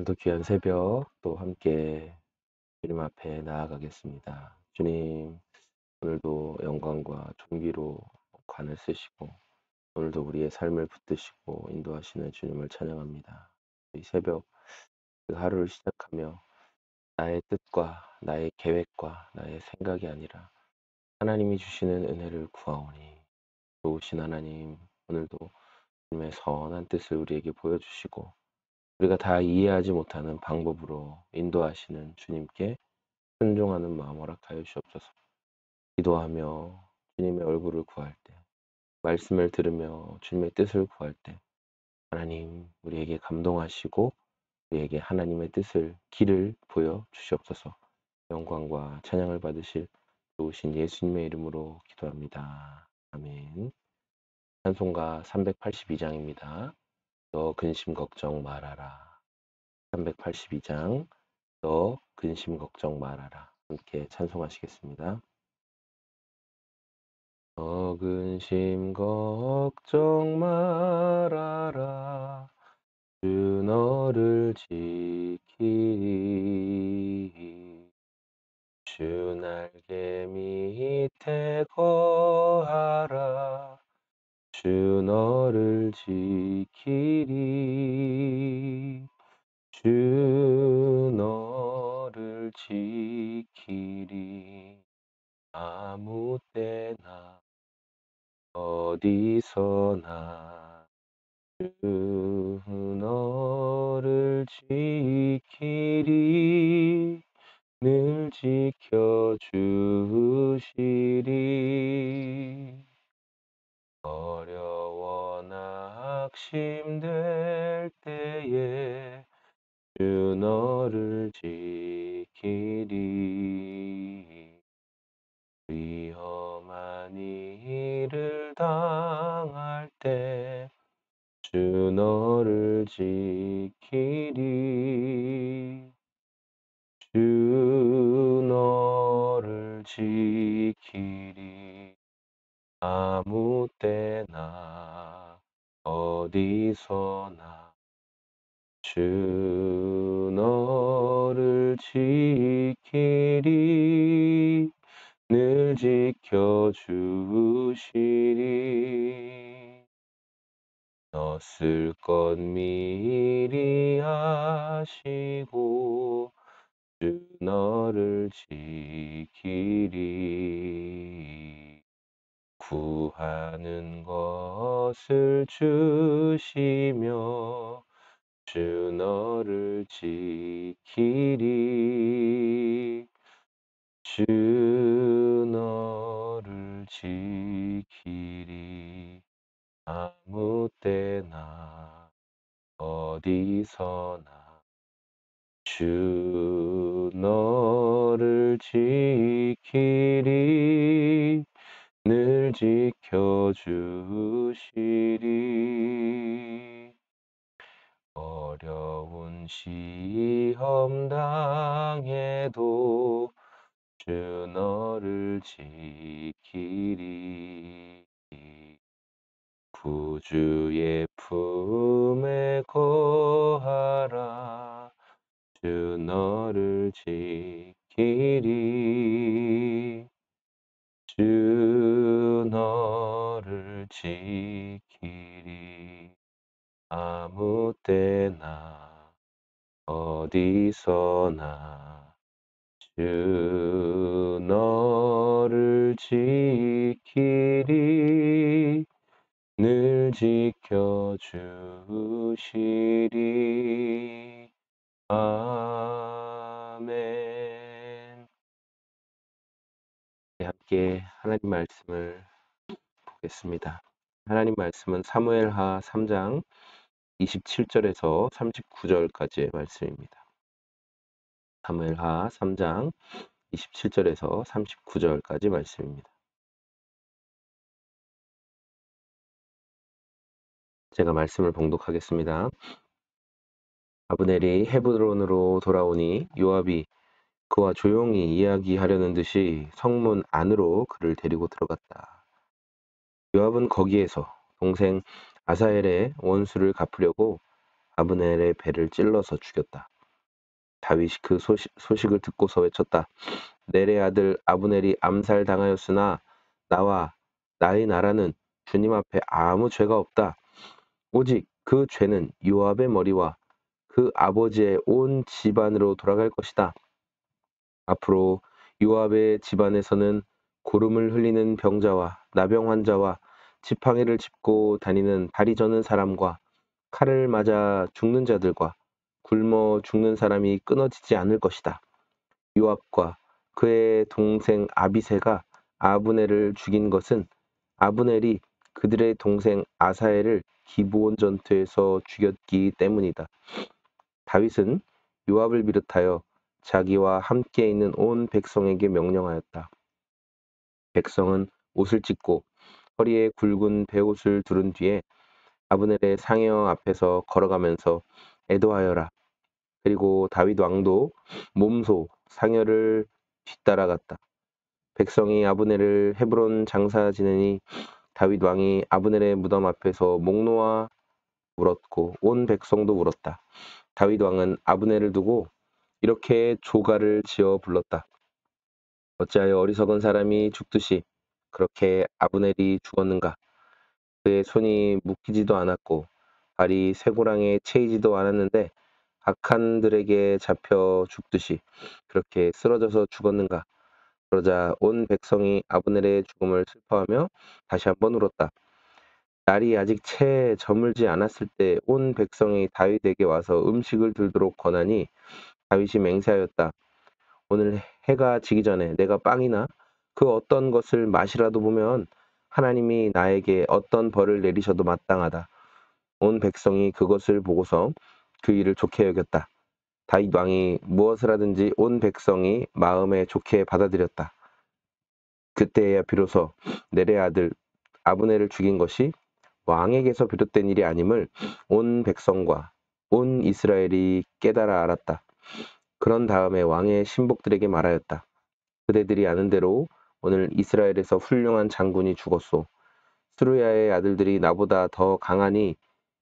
오늘도 귀한 새벽 또 함께 주님 앞에 나아가겠습니다. 주님, 오늘도 영광과 존귀로 관을 쓰시고 오늘도 우리의 삶을 붙드시고 인도하시는 주님을 찬양합니다. 이 새벽 그 하루를 시작하며 나의 뜻과 나의 계획과 나의 생각이 아니라 하나님이 주시는 은혜를 구하오니 좋으신 하나님, 오늘도 주님의 선한 뜻을 우리에게 보여주시고 우리가 다 이해하지 못하는 방법으로 인도하시는 주님께 순종하는 마음 허락하여 주시옵소서. 기도하며 주님의 얼굴을 구할 때, 말씀을 들으며 주님의 뜻을 구할 때 하나님 우리에게 감동하시고 우리에게 하나님의 뜻을 길을 보여 주시옵소서. 영광과 찬양을 받으실 좋으신 예수님의 이름으로 기도합니다. 아멘. 찬송가 382장입니다. 너 근심 걱정 말아라. 382장 너 근심 걱정 말아라. 함께 찬송하시겠습니다. 너 근심 걱정 말아라. 주 너를 지키리. 주 날개 밑에 거하라. 주 너를 지키리. 주 너를 지키리. 아무 때나 어디서나 주 너를 지키리. 늘 지켜주시리. 어려워 낙심될 때에 주 너를 지키리. 위험한 일을 당할 때 주 너를 지키리. 주 너를 지키리. 아무 때나 어디서나 주 너를 지키리. 늘 지켜주시리. 너 쓸 것 미리 아시고 주 너를 지키리. 구하는 것을 주시며 주 너를 지키리. 주 너를 지키리. 아무 때나 어디서나 주 너를 지키리. 늘 지켜주시리. 어려운 시험 당해도 주 너를 지키리. 구주의 품에 거하라. 주 너를 지키리. 주 너를 지키리. 아무 때나 어디서나 주 너를 지키리. 늘 지켜주시리. 아멘. 함께 하나님 말씀을 보겠습니다. 하나님 말씀은 사무엘하 3장 27절에서 39절까지의 말씀입니다. 사무엘하 3장 27절에서 39절까지 말씀입니다. 제가 말씀을 봉독하겠습니다. 아브넬이 헤브론으로 돌아오니 요압이 그와 조용히 이야기하려는 듯이 성문 안으로 그를 데리고 들어갔다. 요압은 거기에서 동생 아사엘의 원수를 갚으려고 아브넬의 배를 찔러서 죽였다. 다윗이 그 소식을 듣고서 외쳤다. 넬의 아들 아브넬이 암살당하였으나 나와 나의 나라는 주님 앞에 아무 죄가 없다. 오직 그 죄는 요압의 머리와 그 아버지의 온 집안으로 돌아갈 것이다. 앞으로 요압의 집안에서는 고름을 흘리는 병자와 나병 환자와 지팡이를 짚고 다니는 다리 저는 사람과 칼을 맞아 죽는 자들과 굶어 죽는 사람이 끊어지지 않을 것이다. 요압과 그의 동생 아비새가 아브넬을 죽인 것은 아브넬이 그들의 동생 아사엘을 기브온 전투에서 죽였기 때문이다. 다윗은 요압을 비롯하여 자기와 함께 있는 온 백성에게 명령하였다. 백성은 옷을 찢고 허리에 굵은 베옷을 두른 뒤에 아브넬의 상여 앞에서 걸어가면서 애도하여라. 그리고 다윗 왕도 몸소 상여를 뒤따라갔다. 백성이 아브넬을 헤브론 장사 지내니 다윗 왕이 아브넬의 무덤 앞에서 목 놓아 울었고 온 백성도 울었다. 다윗 왕은 아브넬을 두고 이렇게 조가를 지어 불렀다. 어찌하여 어리석은 사람이 죽듯이 그렇게 아브넬이 죽었는가? 그의 손이 묶이지도 않았고 발이 쇠고랑에 채이지도 않았는데 악한들에게 잡혀 죽듯이 그렇게 쓰러져서 죽었는가? 그러자 온 백성이 아브넬의 죽음을 슬퍼하며 다시 한번 울었다. 날이 아직 채 저물지 않았을 때 온 백성이 다윗에게 와서 음식을 들도록 권하니 다윗이 맹세하였다. 오늘 해가 지기 전에 내가 빵이나 그 어떤 것을 맛이라도 보면 하나님이 나에게 어떤 벌을 내리셔도 마땅하다. 온 백성이 그것을 보고서 그 일을 좋게 여겼다. 다윗 왕이 무엇을 하든지 온 백성이 마음에 좋게 받아들였다. 그때야 비로소 넬의 아들 아브넬을 죽인 것이 왕에게서 비롯된 일이 아님을 온 백성과 온 이스라엘이 깨달아 알았다. 그런 다음에 왕의 신복들에게 말하였다. 그대들이 아는 대로 오늘 이스라엘에서 훌륭한 장군이 죽었소. 스루야의 아들들이 나보다 더 강하니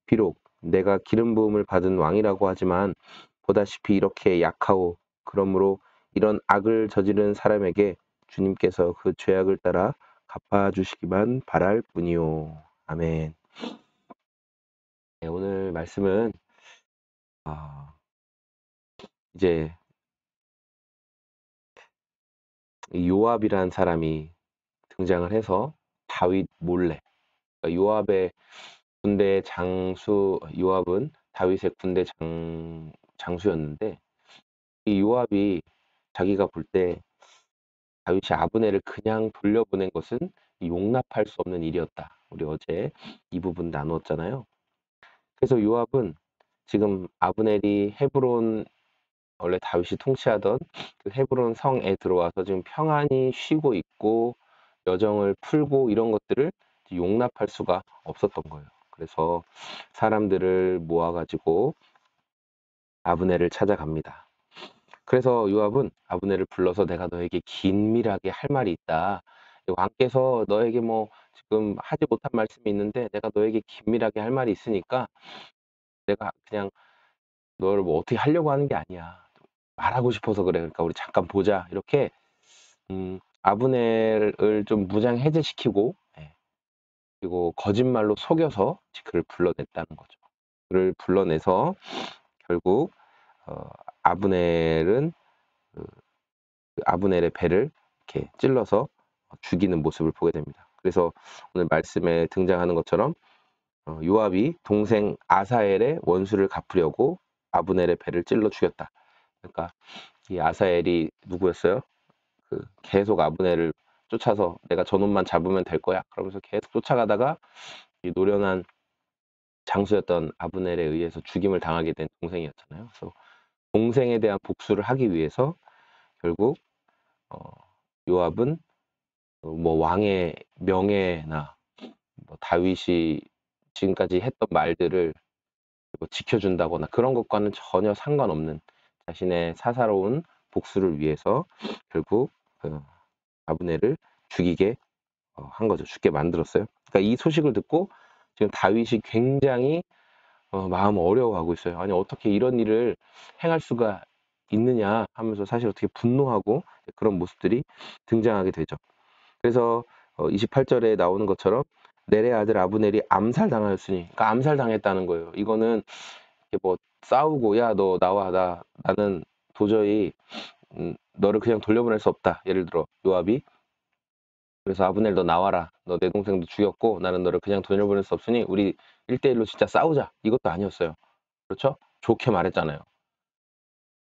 비록 내가 기름 부음을 받은 왕이라고 하지만 보다시피 이렇게 약하오. 그러므로 이런 악을 저지른 사람에게 주님께서 그 죄악을 따라 갚아주시기만 바랄 뿐이오. 아멘. 네, 오늘 말씀은 이제 요압이라는 사람이 등장을 해서 다윗 몰래, 그러니까 요압의 군대 장수, 요압은 다윗의 군대 장수였는데 이 요압이 자기가 볼 때 다윗이 아브넬을 그냥 돌려보낸 것은 용납할 수 없는 일이었다. 우리 어제 이 부분 나누었잖아요. 그래서 요압은 지금 아브넬이 헤브론, 원래 다윗이 통치하던 그 헤브론 성에 들어와서 지금 평안히 쉬고 있고 여정을 풀고 이런 것들을 용납할 수가 없었던 거예요. 그래서 사람들을 모아가지고 아브넬을 찾아갑니다. 그래서 요압은 아브넬을 불러서 내가 너에게 긴밀하게 할 말이 있다. 왕께서 너에게 뭐 지금 하지 못한 말씀이 있는데 내가 너에게 긴밀하게 할 말이 있으니까 내가 그냥 너를 뭐 어떻게 하려고 하는 게 아니야. 말하고 싶어서 그래. 그러니까 우리 잠깐 보자. 이렇게 아브넬을 좀 무장 해제시키고 그리고 거짓말로 속여서 그를 불러냈다는 거죠. 그를 불러내서 결국 아브넬은 아브넬의 배를 이렇게 찔러서 죽이는 모습을 보게 됩니다. 그래서 오늘 말씀에 등장하는 것처럼 요압이 동생 아사엘의 원수를 갚으려고 아브넬의 배를 찔러 죽였다. 그러니까 이 아사엘이 누구였어요? 계속 아브넬을 쫓아서 내가 저놈만 잡으면 될 거야. 그러면서 계속 쫓아가다가 이 노련한 장수였던 아브넬에 의해서 죽임을 당하게 된 동생이었잖아요. 그래서 동생에 대한 복수를 하기 위해서 결국 요압은 뭐 왕의 명예나 뭐 다윗이 지금까지 했던 말들을 뭐 지켜준다거나 그런 것과는 전혀 상관없는 자신의 사사로운 복수를 위해서 결국 아브넬을 죽이게 한 거죠. 죽게 만들었어요. 그러니까 이 소식을 듣고 지금 다윗이 굉장히 마음 어려워하고 있어요. 아니 어떻게 이런 일을 행할 수가 있느냐 하면서 사실 어떻게 분노하고 그런 모습들이 등장하게 되죠. 그래서 28절에 나오는 것처럼 넬의 아들 아브넬이 암살당하였으니, 그러니까 암살당했다는 거예요. 이거는 이렇게 뭐 싸우고 야 너 나와, 나는 도저히 너를 그냥 돌려보낼 수 없다. 예를 들어 요압이 그래서 아브넬 너 나와라. 너 내 동생도 죽였고 나는 너를 그냥 돌려보낼 수 없으니 우리 1대1로 진짜 싸우자. 이것도 아니었어요. 그렇죠? 좋게 말했잖아요.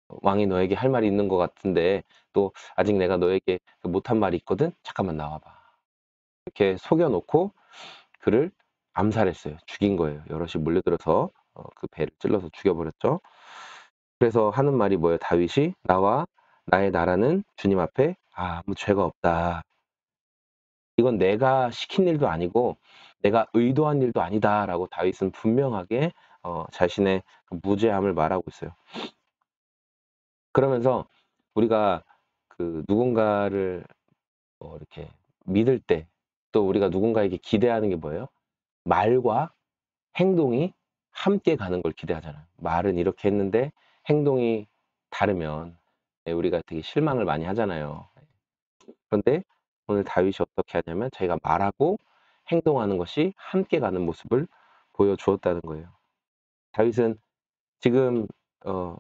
왕이 너에게 할 말이 있는 것 같은데 또 아직 내가 너에게 못한 말이 있거든? 잠깐만 나와봐. 이렇게 속여놓고 그를 암살했어요. 죽인 거예요. 여럿이 몰려들어서 그 배를 찔러서 죽여버렸죠. 그래서 하는 말이 뭐예요? 다윗이 나와 나의 나라는 주님 앞에 아무 죄가 없다. 이건 내가 시킨 일도 아니고 내가 의도한 일도 아니다라고 다윗은 분명하게 자신의 무죄함을 말하고 있어요. 그러면서 우리가 그 누군가를 이렇게 믿을 때 또 우리가 누군가에게 기대하는 게 뭐예요? 말과 행동이 함께 가는 걸 기대하잖아요. 말은 이렇게 했는데 행동이 다르면 우리가 되게 실망을 많이 하잖아요. 그런데 오늘 다윗이 어떻게 하냐면 자기가 말하고 행동하는 것이 함께 가는 모습을 보여주었다는 거예요. 다윗은 지금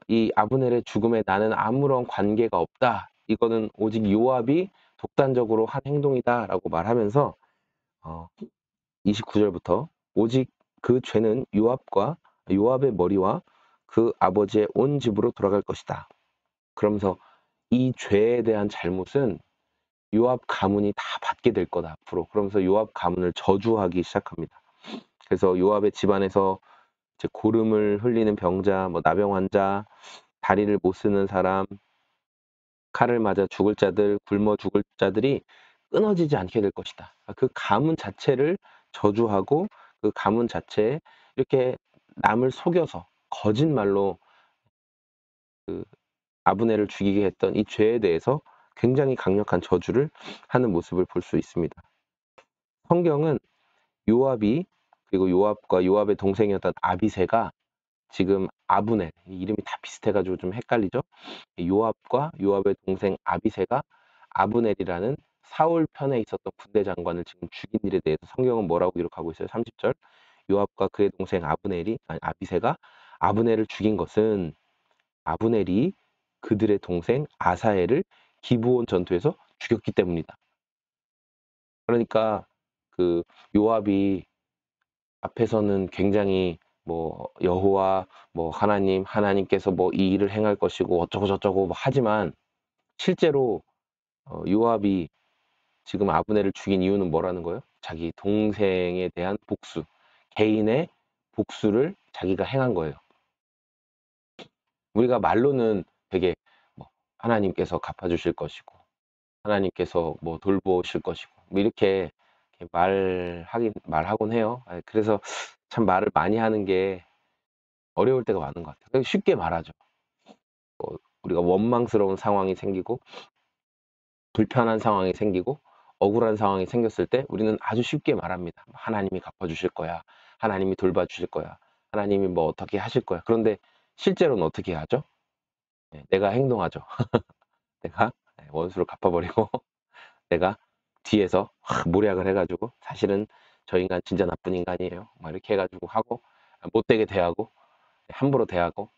이 아브넬의 죽음에 나는 아무런 관계가 없다. 이거는 오직 요압이 독단적으로 한 행동이다라고 말하면서 29절부터 오직 그 죄는 요압의 머리와 그 아버지의 온 집으로 돌아갈 것이다. 그러면서 이 죄에 대한 잘못은 요압 가문이 다 받게 될 거다 앞으로. 그러면서 요압 가문을 저주하기 시작합니다. 그래서 요압의 집안에서 이제 고름을 흘리는 병자, 뭐 나병 환자, 다리를 못 쓰는 사람, 칼을 맞아 죽을 자들, 굶어 죽을 자들이 끊어지지 않게 될 것이다. 그 가문 자체를 저주하고 그 가문 자체에 이렇게 남을 속여서 거짓말로 그 아브넬을 죽이게 했던 이 죄에 대해서 굉장히 강력한 저주를 하는 모습을 볼 수 있습니다. 성경은 요압이 그리고 요압과 요압의 동생이었던 아비새가 지금 아브넬, 이름이 다 비슷해가지고 좀 헷갈리죠? 요압과 요압의 동생 아비새가 아브넬이라는 사울 편에 있었던 군대 장관을 지금 죽인 일에 대해서 성경은 뭐라고 기록하고 있어요? 30절. 요압과 그의 동생 아비새가 아브넬을 죽인 것은 아브넬이 그들의 동생 아사엘을 기브온 전투에서 죽였기 때문이다. 그러니까 그 요압이 앞에서는 굉장히 뭐 여호와 뭐 하나님께서 뭐 이 일을 행할 것이고 어쩌고 저쩌고 뭐 하지만 실제로 요압이 지금 아브넬을 죽인 이유는 뭐라는 거예요? 자기 동생에 대한 복수, 개인의 복수를 자기가 행한 거예요. 우리가 말로는 되게 뭐 하나님께서 갚아주실 것이고 하나님께서 뭐 돌보실 것이고 뭐 이렇게 말하곤 해요. 그래서 참 말을 많이 하는 게 어려울 때가 많은 것 같아요. 쉽게 말하죠. 우리가 원망스러운 상황이 생기고 불편한 상황이 생기고 억울한 상황이 생겼을 때 우리는 아주 쉽게 말합니다. 하나님이 갚아주실 거야. 하나님이 돌봐주실 거야. 하나님이 뭐 어떻게 하실 거야. 그런데 실제로는 어떻게 하죠? 내가 행동하죠. 내가 원수를 갚아버리고 내가 뒤에서 모략을 해가지고 사실은 저 인간 진짜 나쁜 인간이에요. 막 이렇게 해가지고 하고 못되게 대하고 함부로 대하고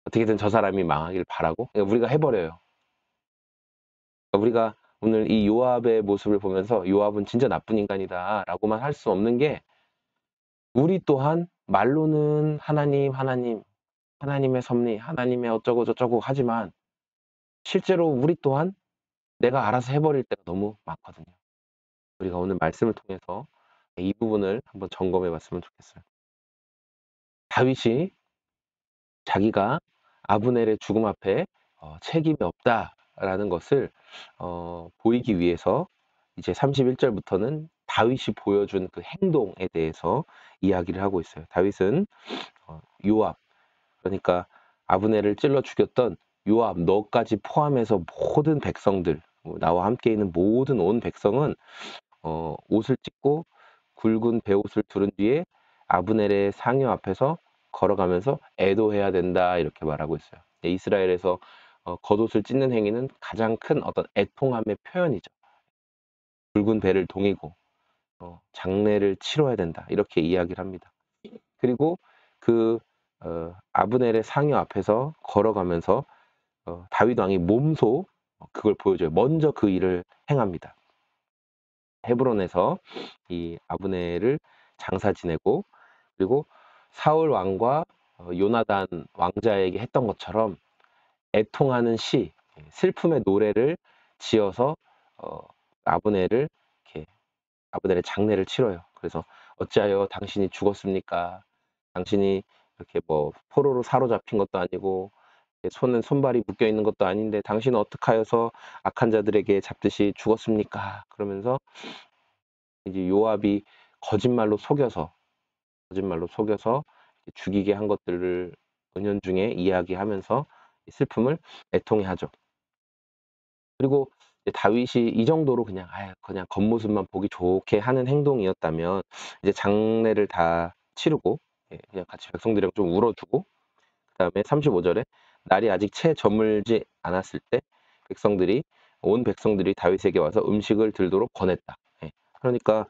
어떻게든 저 사람이 망하길 바라고 그러니까 우리가 해버려요. 그러니까 우리가 오늘 이 요압의 모습을 보면서 요압은 진짜 나쁜 인간이다 라고만 할 수 없는 게 우리 또한 말로는 하나님의 섭리, 하나님의 어쩌고 저쩌고 하지만 실제로 우리 또한 내가 알아서 해버릴 때가 너무 많거든요. 우리가 오늘 말씀을 통해서 이 부분을 한번 점검해 봤으면 좋겠어요. 다윗이 자기가 아브넬의 죽음 앞에 책임이 없다라는 것을 보이기 위해서 이제 31절부터는 다윗이 보여준 그 행동에 대해서 이야기를 하고 있어요. 다윗은 요압, 그러니까 아브넬을 찔러 죽였던 요압, 너까지 포함해서 모든 백성들, 나와 함께 있는 모든 온 백성은 옷을 찢고 굵은 베옷을 두른 뒤에 아브넬의 상여 앞에서 걸어가면서 애도해야 된다 이렇게 말하고 있어요. 이스라엘에서 겉옷을 찢는 행위는 가장 큰 어떤 애통함의 표현이죠. 붉은 배를 동이고 장례를 치러야 된다 이렇게 이야기를 합니다. 그리고 그 아브넬의 상여 앞에서 걸어가면서 다윗 왕이 몸소 그걸 보여줘요. 먼저 그 일을 행합니다. 헤브론에서 이 아브넬을 장사 지내고 그리고 사울 왕과 요나단 왕자에게 했던 것처럼 애통하는 시, 슬픔의 노래를 지어서 아브넬을 이렇게 아브넬의 장례를 치러요. 그래서 어찌하여 당신이 죽었습니까? 당신이 이렇게 뭐 포로로 사로잡힌 것도 아니고 손은 손발이 묶여 있는 것도 아닌데 당신은 어떻게 하여서 악한 자들에게 잡듯이 죽었습니까? 그러면서 이제 요압이 거짓말로 속여서 죽이게 한 것들을 은연중에 이야기하면서 슬픔을 애통해하죠. 그리고 이제 다윗이 이 정도로 그냥 겉모습만 보기 좋게 하는 행동이었다면 이제 장례를 다 치르고 그냥 같이 백성들이랑 좀 울어주고 그다음에 35절에 날이 아직 채 저물지 않았을 때 온 백성들이 다윗에게 와서 음식을 들도록 권했다. 그러니까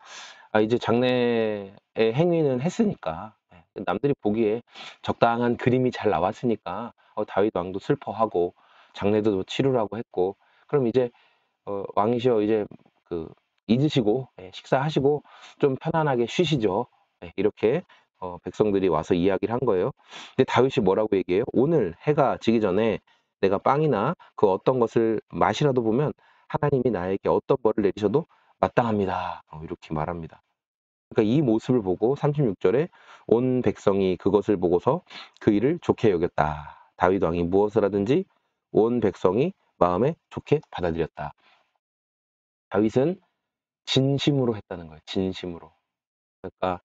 이제 장례의 행위는 했으니까 남들이 보기에 적당한 그림이 잘 나왔으니까 다윗 왕도 슬퍼하고 장례도 치르라고 했고 그럼 이제 왕이시여 이제 잊으시고 식사하시고 좀 편안하게 쉬시죠. 이렇게 백성들이 와서 이야기를 한 거예요. 근데 다윗이 뭐라고 얘기해요? 오늘 해가 지기 전에 내가 빵이나 그 어떤 것을 맛이라도 보면 하나님이 나에게 어떤 벌을 내리셔도 마땅합니다. 이렇게 말합니다. 그러니까 이 모습을 보고 36절에 온 백성이 그것을 보고서 그 일을 좋게 여겼다. 다윗 왕이 무엇을 하든지 온 백성이 마음에 좋게 받아들였다. 다윗은 진심으로 했다는 거예요. 진심으로. 그러니까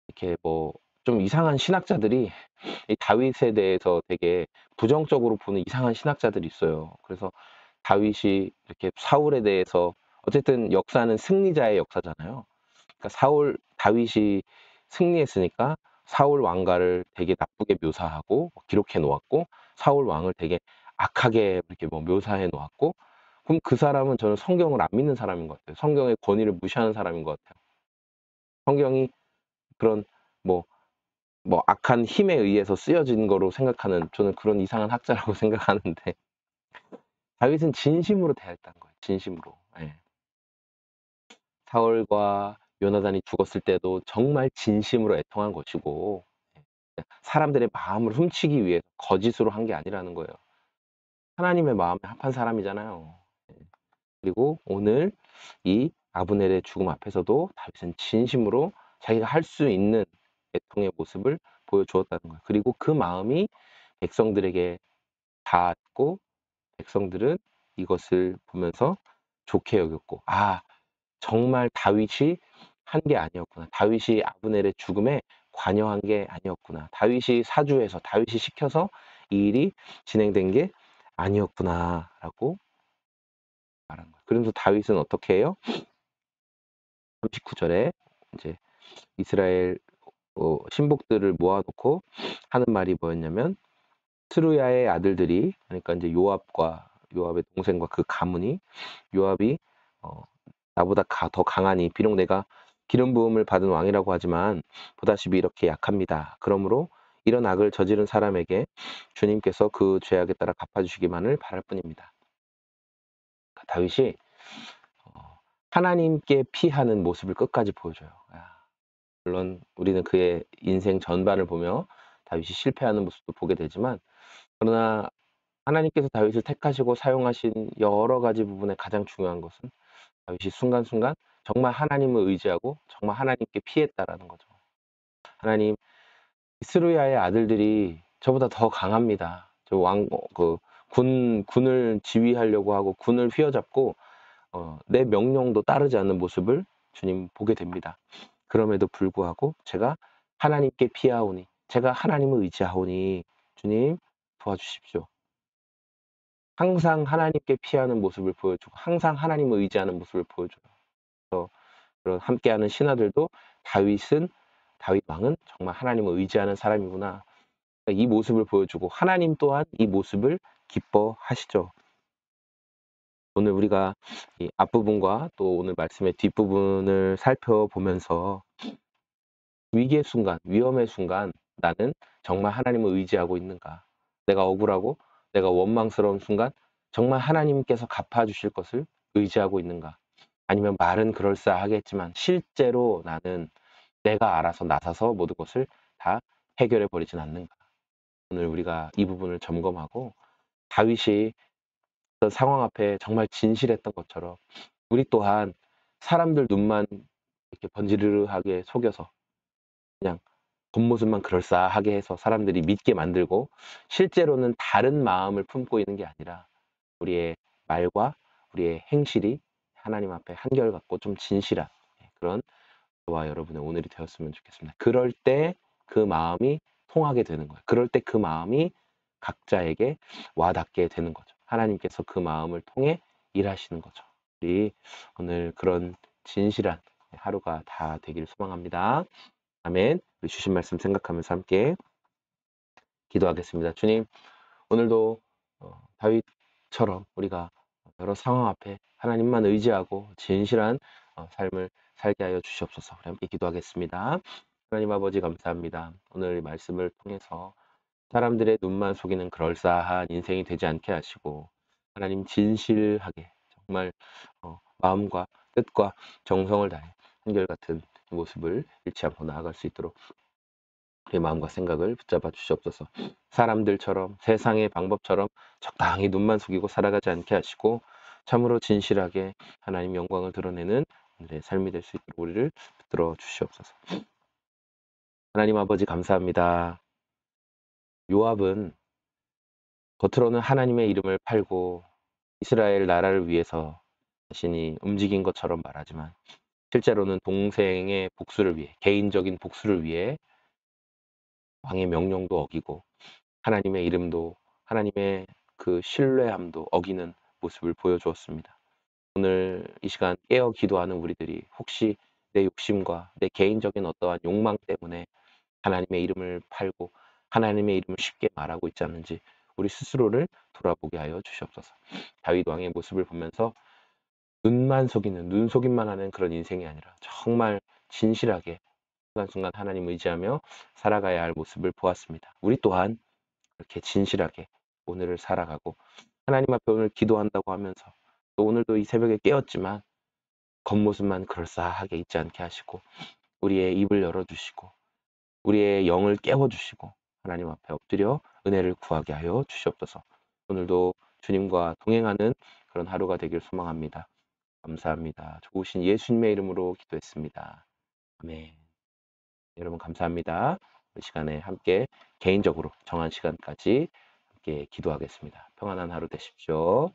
이렇게 뭐 좀 이상한 신학자들이 이 다윗에 대해서 되게 부정적으로 보는 이상한 신학자들이 있어요. 그래서 다윗이 이렇게 사울에 대해서 어쨌든 역사는 승리자의 역사잖아요. 그러니까 다윗이 승리했으니까 사울 왕가를 되게 나쁘게 묘사하고 기록해 놓았고 사울 왕을 되게 악하게 이렇게 뭐 묘사해 놓았고 그럼 그 사람은 저는 성경을 안 믿는 사람인 것 같아요. 성경의 권위를 무시하는 사람인 것 같아요. 성경이 그런 뭐 악한 힘에 의해서 쓰여진 거로 생각하는 저는 그런 이상한 학자라고 생각하는데 다윗은 진심으로 대했다는 거예요. 진심으로. 사울과 요나단이 죽었을 때도 정말 진심으로 애통한 것이고 사람들의 마음을 훔치기 위해 거짓으로 한 게 아니라는 거예요. 하나님의 마음에 합한 사람이잖아요. 그리고 오늘 이 아브넬의 죽음 앞에서도 다윗은 진심으로 자기가 할 수 있는 애통의 모습을 보여주었다는 거예요. 그리고 그 마음이 백성들에게 닿았고 백성들은 이것을 보면서 좋게 여겼고 정말 다윗이 한 게 아니었구나. 다윗이 아브넬의 죽음에 관여한 게 아니었구나. 다윗이 사주해서 다윗이 시켜서 이 일이 진행된 게 아니었구나라고 말한 거예요. 그러면서 다윗은 어떻게 해요? 39절에 이제 이스라엘 신복들을 모아놓고 하는 말이 뭐였냐면 스루야의 아들들이 그러니까 이제 요압의 동생과 그 가문이 요압이 나보다 더 강하니 비록 내가 기름 부음을 받은 왕이라고 하지만 보다시피 이렇게 약합니다. 그러므로 이런 악을 저지른 사람에게 주님께서 그 죄악에 따라 갚아주시기만을 바랄 뿐입니다. 다윗이 하나님께 피하는 모습을 끝까지 보여줘요. 물론 우리는 그의 인생 전반을 보며 다윗이 실패하는 모습도 보게 되지만 그러나 하나님께서 다윗을 택하시고 사용하신 여러 가지 부분에 가장 중요한 것은 다윗이 순간순간 정말 하나님을 의지하고 정말 하나님께 피했다라는 거죠. 하나님, 스루야의 아들들이 저보다 더 강합니다. 군을 지휘하려고 하고 군을 휘어잡고 내 명령도 따르지 않는 모습을 주님 보게 됩니다. 그럼에도 불구하고 제가 하나님께 피하오니 제가 하나님을 의지하오니 주님 도와주십시오. 항상 하나님께 피하는 모습을 보여주고 항상 하나님을 의지하는 모습을 보여줘요. 그래서 그런 함께하는 신하들도 다윗 왕은 정말 하나님을 의지하는 사람이구나. 이 모습을 보여주고 하나님 또한 이 모습을 기뻐하시죠. 오늘 우리가 이 앞부분과 또 오늘 말씀의 뒷부분을 살펴보면서 위기의 순간, 위험의 순간 나는 정말 하나님을 의지하고 있는가? 내가 억울하고 내가 원망스러운 순간 정말 하나님께서 갚아주실 것을 의지하고 있는가? 아니면 말은 그럴싸하겠지만 실제로 나는 내가 알아서 나서서 모든 것을 다 해결해 버리진 않는가? 오늘 우리가 이 부분을 점검하고 다윗이 어떤 상황 앞에 정말 진실했던 것처럼 우리 또한 사람들 눈만 이렇게 번지르르하게 속여서 그냥 겉모습만 그럴싸하게 해서 사람들이 믿게 만들고 실제로는 다른 마음을 품고 있는 게 아니라 우리의 말과 우리의 행실이 하나님 앞에 한결같고 좀 진실한 그런 저와 여러분의 오늘이 되었으면 좋겠습니다. 그럴 때 그 마음이 통하게 되는 거예요. 그럴 때 그 마음이 각자에게 와닿게 되는 거죠. 하나님께서 그 마음을 통해 일하시는 거죠. 우리 오늘 그런 진실한 하루가 다 되길 소망합니다. 아멘. 우리 주신 말씀 생각하면서 함께 기도하겠습니다. 주님, 오늘도 다윗처럼 우리가 여러 상황 앞에 하나님만 의지하고 진실한 삶을 살게 하여 주시옵소서. 우리 함께 기도하겠습니다. 하나님 아버지 감사합니다. 오늘 이 말씀을 통해서 사람들의 눈만 속이는 그럴싸한 인생이 되지 않게 하시고 하나님 진실하게 정말 마음과 뜻과 정성을 다해 한결같은 모습을 잃지 않고 나아갈 수 있도록 우리의 마음과 생각을 붙잡아 주시옵소서. 사람들처럼 세상의 방법처럼 적당히 눈만 숙이고 살아가지 않게 하시고 참으로 진실하게 하나님 영광을 드러내는 오늘의 삶이 될 수 있도록 우리를 붙들어 주시옵소서. 하나님 아버지 감사합니다. 요압은 겉으로는 하나님의 이름을 팔고 이스라엘 나라를 위해서 자신이 움직인 것처럼 말하지만 실제로는 동생의 복수를 위해 개인적인 복수를 위해 왕의 명령도 어기고 하나님의 이름도 하나님의 그 신뢰함도 어기는 모습을 보여주었습니다. 오늘 이 시간 깨어 기도하는 우리들이 혹시 내 욕심과 내 개인적인 어떠한 욕망 때문에 하나님의 이름을 팔고 하나님의 이름을 쉽게 말하고 있지 않은지 우리 스스로를 돌아보게 하여 주시옵소서. 다윗 왕의 모습을 보면서 눈만 속이는 눈속임만 하는 그런 인생이 아니라 정말 진실하게 순간순간 하나님 의지하며 살아가야 할 모습을 보았습니다. 우리 또한 그렇게 진실하게 오늘을 살아가고 하나님 앞에 오늘 기도한다고 하면서 또 오늘도 이 새벽에 깨었지만 겉모습만 그럴싸하게 있지 않게 하시고 우리의 입을 열어주시고 우리의 영을 깨워주시고 하나님 앞에 엎드려 은혜를 구하게 하여 주시옵소서. 오늘도 주님과 동행하는 그런 하루가 되길 소망합니다. 감사합니다. 좋으신 예수님의 이름으로 기도했습니다. 아멘. 여러분 감사합니다. 이 시간에 함께 개인적으로 정한 시간까지 함께 기도하겠습니다. 평안한 하루 되십시오.